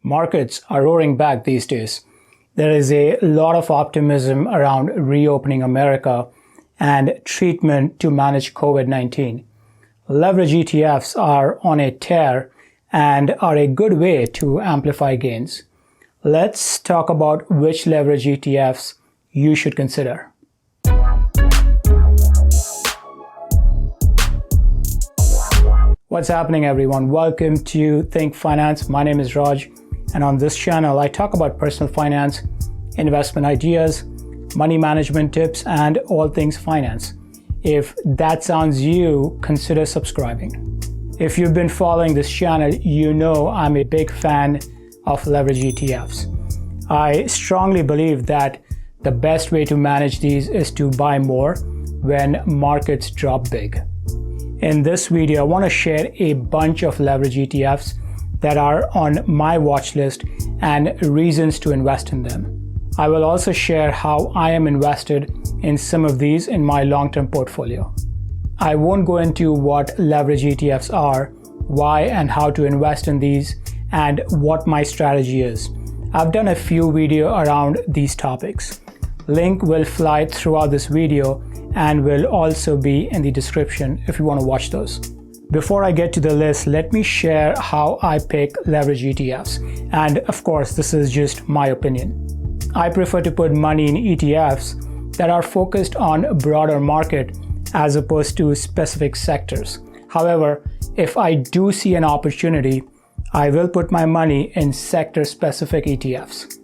Markets are roaring back these days. There is a lot of optimism around reopening America and treatment to manage COVID-19. Leverage ETFs are on a tear and are a good way to amplify gains. Let's talk about which leverage ETFs you should consider. What's happening, everyone? Welcome to Think Finance. My name is Raj, and on this channel, I talk about personal finance, investment ideas, money management tips, and all things finance. If that sounds you, consider subscribing. If you've been following this channel, you know I'm a big fan of leverage ETFs. I strongly believe that the best way to manage these is to buy more when markets drop big. In this video, I want to share a bunch of leverage ETFs that are on my watch list and reasons to invest in them. I will also share how I am invested in some of these in my long-term portfolio. I won't go into what leverage ETFs are, why and how to invest in these, and what my strategy is. I've done a few videos around these topics. Link will fly throughout this video and will also be in the description if you want to watch those. Before I get to the list, let me share how I pick leverage ETFs. And of course, this is just my opinion. I prefer to put money in ETFs that are focused on a broader market as opposed to specific sectors. However, if I do see an opportunity, I will put my money in sector-specific ETFs.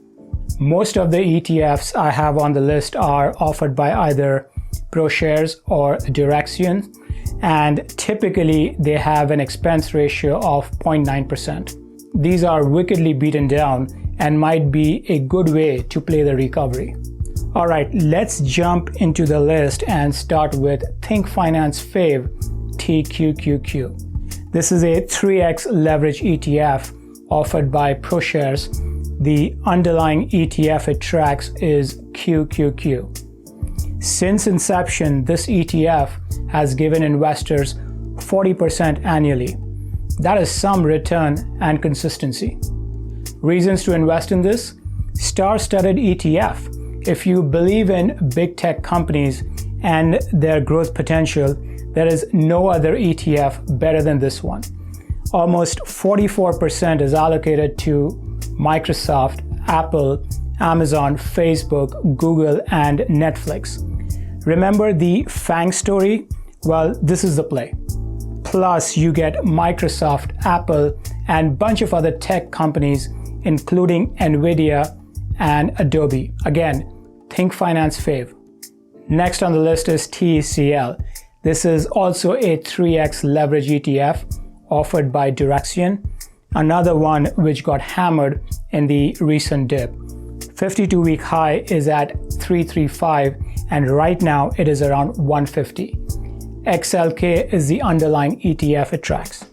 Most of the ETFs I have on the list are offered by either ProShares or Direxion, and typically they have an expense ratio of 0.9%. These are wickedly beaten down and might be a good way to play the recovery. All right, let's jump into the list and start with Think Finance Fave TQQQ. This is a 3x leverage ETF offered by ProShares. The underlying ETF it tracks is QQQ. Since inception, this ETF has given investors 40% annually. That is some return and consistency. Reasons to invest in this? Star-studded ETF. If you believe in big tech companies and their growth potential, there is no other ETF better than this one. Almost 44% is allocated to Microsoft, Apple, Amazon, Facebook, Google, and Netflix. Remember the FANG story? Well, this is the play. Plus, you get Microsoft, Apple, and a bunch of other tech companies, including NVIDIA and Adobe. Again, Think Finance Fave. Next on the list is TECL. This is also a 3x leverage ETF offered by Direxion, another one which got hammered in the recent dip. 52-week high is at 335 and right now it is around 150. XLK is the underlying ETF it tracks.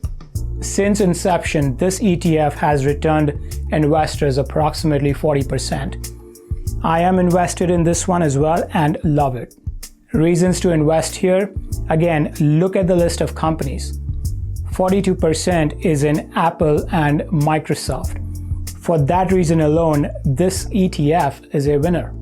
Since inception, this ETF has returned investors approximately 40%. I am invested in this one as well and love it. Reasons to invest here? Again, look at the list of companies. 42% is in Apple and Microsoft. For that reason alone, this ETF is a winner.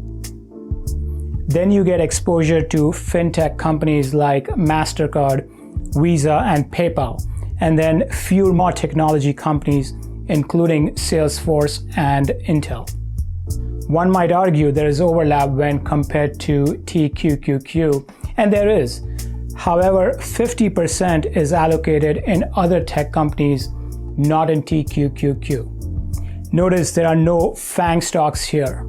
Then you get exposure to fintech companies like MasterCard, Visa, and PayPal, and then few more technology companies, including Salesforce and Intel. One might argue there is overlap when compared to TQQQ, and there is. However, 50% is allocated in other tech companies, not in TQQQ. Notice there are no FANG stocks here.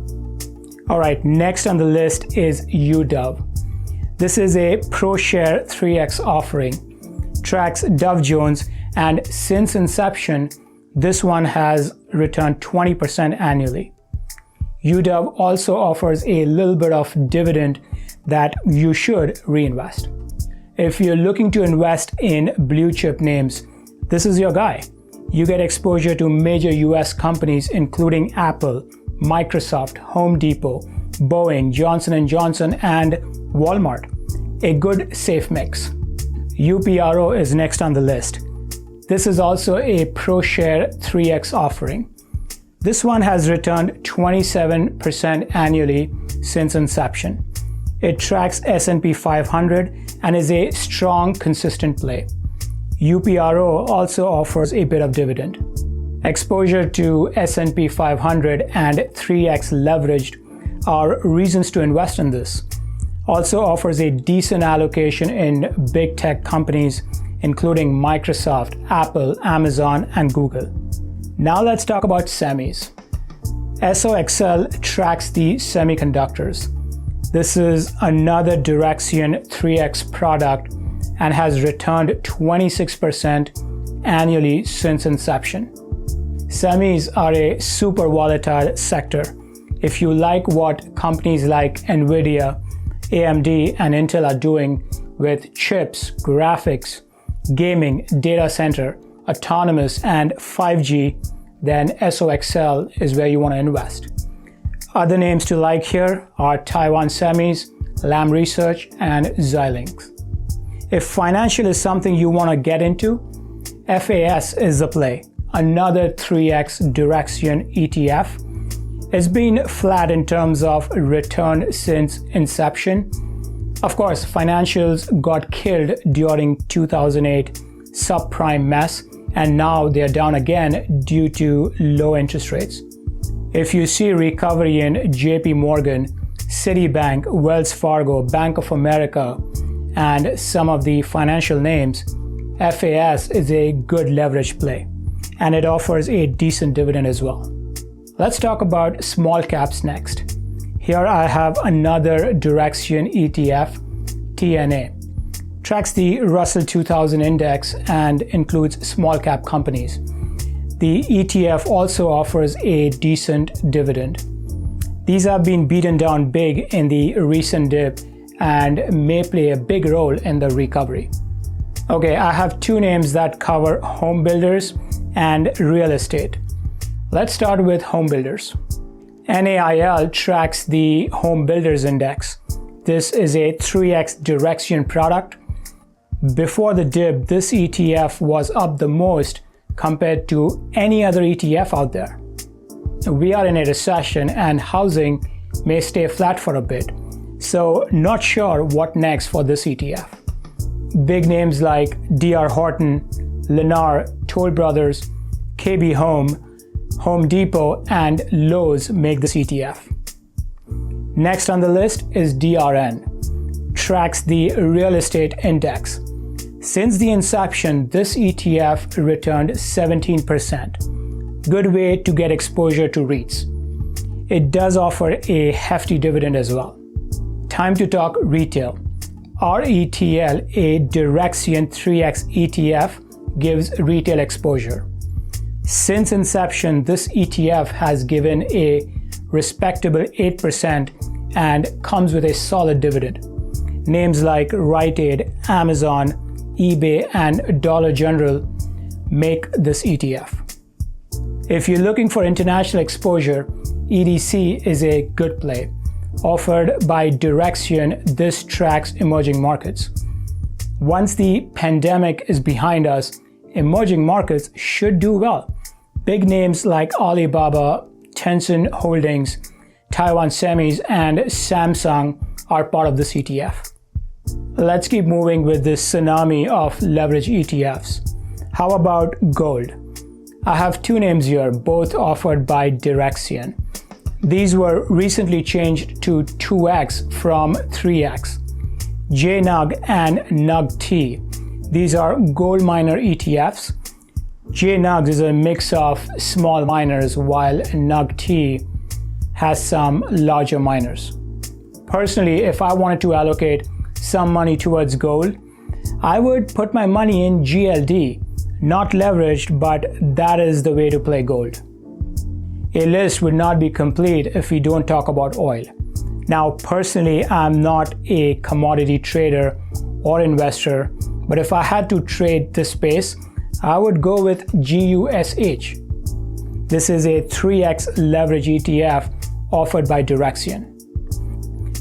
All right, next on the list is UW. This is a ProShare 3x offering, tracks Dow Jones, and since inception, this one has returned 20% annually. UW also offers a little bit of dividend that you should reinvest. If you're looking to invest in blue chip names, this is your guy. You get exposure to major US companies including Apple, Microsoft, Home Depot, Boeing, Johnson & Johnson, and Walmart. A good safe mix. UPRO is next on the list. This is also a ProShare 3x offering. This one has returned 27% annually since inception. It tracks S&P 500 and is a strong, consistent play. UPRO also offers a bit of dividend. Exposure to S&P 500 and 3x leveraged are reasons to invest in this. Also offers a decent allocation in big tech companies including Microsoft, Apple, Amazon, and Google. Now let's talk about semis. SOXL tracks the semiconductors. This is another Direxion 3x product and has returned 26% annually since inception. Semis are a super volatile sector. If you like what companies like Nvidia, AMD, and Intel are doing with chips, graphics, gaming, data center, autonomous, and 5G, then SOXL is where you want to invest. Other names to like here are Taiwan Semis, Lam Research, and Xilinx. If financial is something you want to get into, FAS is the play. Another 3x Direxion ETF. It's been flat in terms of return since inception. Of course, financials got killed during 2008 subprime mess, and now they're down again due to low interest rates. If you see recovery in JP Morgan, Citibank, Wells Fargo, Bank of America, and some of the financial names, FAS is a good leverage play, and it offers a decent dividend as well. Let's talk about small caps next. Here I have another Direxion ETF, TNA. Tracks the Russell 2000 index and includes small cap companies. The ETF also offers a decent dividend. These have been beaten down big in the recent dip and may play a big role in the recovery. Okay, I have two names that cover home builders and real estate. Let's start with home builders. NAIL tracks the Home Builders Index. This is a 3x Direxion product. Before the dip, this ETF was up the most compared to any other ETF out there. We are in a recession and housing may stay flat for a bit, so not sure what next for this ETF. Big names like D.R. Horton, Lennar, Toll Brothers, KB Home, Home Depot, and Lowe's make this ETF. Next on the list is DRN. Tracks the real estate index. Since the inception, this ETF returned 17%. Good way to get exposure to REITs. It does offer a hefty dividend as well. Time to talk retail. RETL, a Direxion 3x ETF, gives retail exposure. Since inception, this ETF has given a respectable 8% and comes with a solid dividend. Names like Rite Aid, Amazon, eBay, and Dollar General make this ETF. If you're looking for international exposure, EDC is a good play. Offered by Direxion, this tracks emerging markets. Once the pandemic is behind us, emerging markets should do well. Big names like Alibaba, Tencent Holdings, Taiwan Semis, and Samsung are part of this ETF. Let's keep moving with this tsunami of leverage ETFs. How about gold? I have two names here, both offered by Direxion. These were recently changed to 2x from 3x. JNUG and NUGT. These are gold miner ETFs. JNUG is a mix of small miners, while NUGT has some larger miners. Personally, if I wanted to allocate some money towards gold, I would put my money in GLD, not leveraged, but that is the way to play gold. A list would not be complete if we don't talk about oil. Now, personally, I'm not a commodity trader or investor, but if I had to trade this space, I would go with GUSH. This is a 3x leverage ETF offered by Direxion.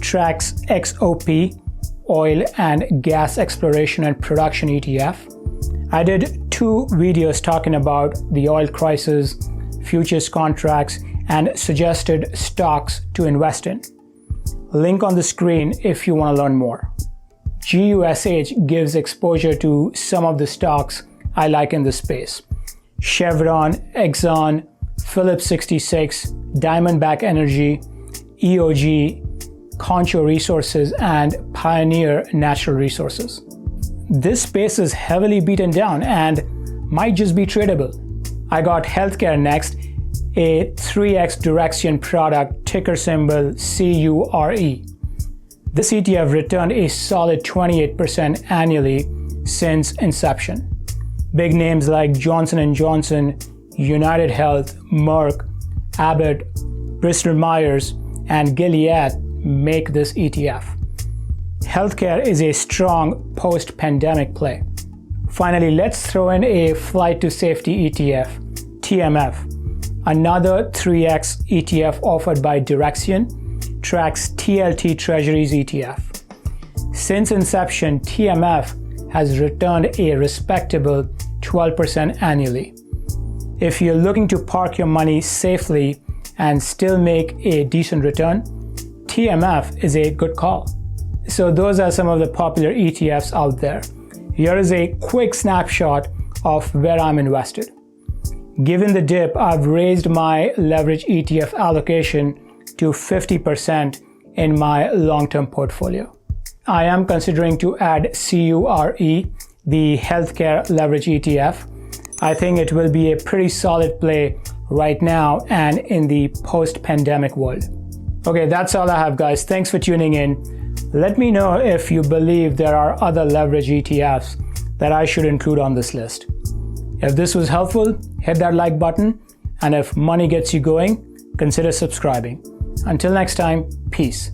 Tracks XOP, oil and gas exploration and production ETF. I did 2 videos talking about the oil crisis a futures contracts, and suggested stocks to invest in. Link on the screen if you want to learn more. GUSH gives exposure to some of the stocks I like in this space: Chevron, Exxon, Phillips 66, Diamondback Energy, EOG, Concho Resources, and Pioneer Natural Resources. This space is heavily beaten down and might just be tradable. I got healthcare next, a 3x Direxion product, ticker symbol CURE. This ETF returned a solid 28% annually since inception. Big names like Johnson & Johnson, United Health, Merck, Abbott, Bristol Myers, and Gilead make this ETF. Healthcare is a strong post-pandemic play. Finally, let's throw in a flight to safety ETF, TMF. Another 3x ETF offered by Direxion, tracks TLT Treasuries ETF. Since inception, TMF has returned a respectable 12% annually. If you're looking to park your money safely and still make a decent return, TMF is a good call. So those are some of the popular ETFs out there. Here is a quick snapshot of where I'm invested. Given the dip, I've raised my leverage ETF allocation to 50% in my long-term portfolio. I am considering to add CURE, the healthcare leverage ETF. I think it will be a pretty solid play right now and in the post-pandemic world. Okay, that's all I have, guys. Thanks for tuning in. Let me know if you believe there are other leverage ETFs that I should include on this list. If this was helpful, hit that like button, and if money gets you going, consider subscribing. Until next time, peace.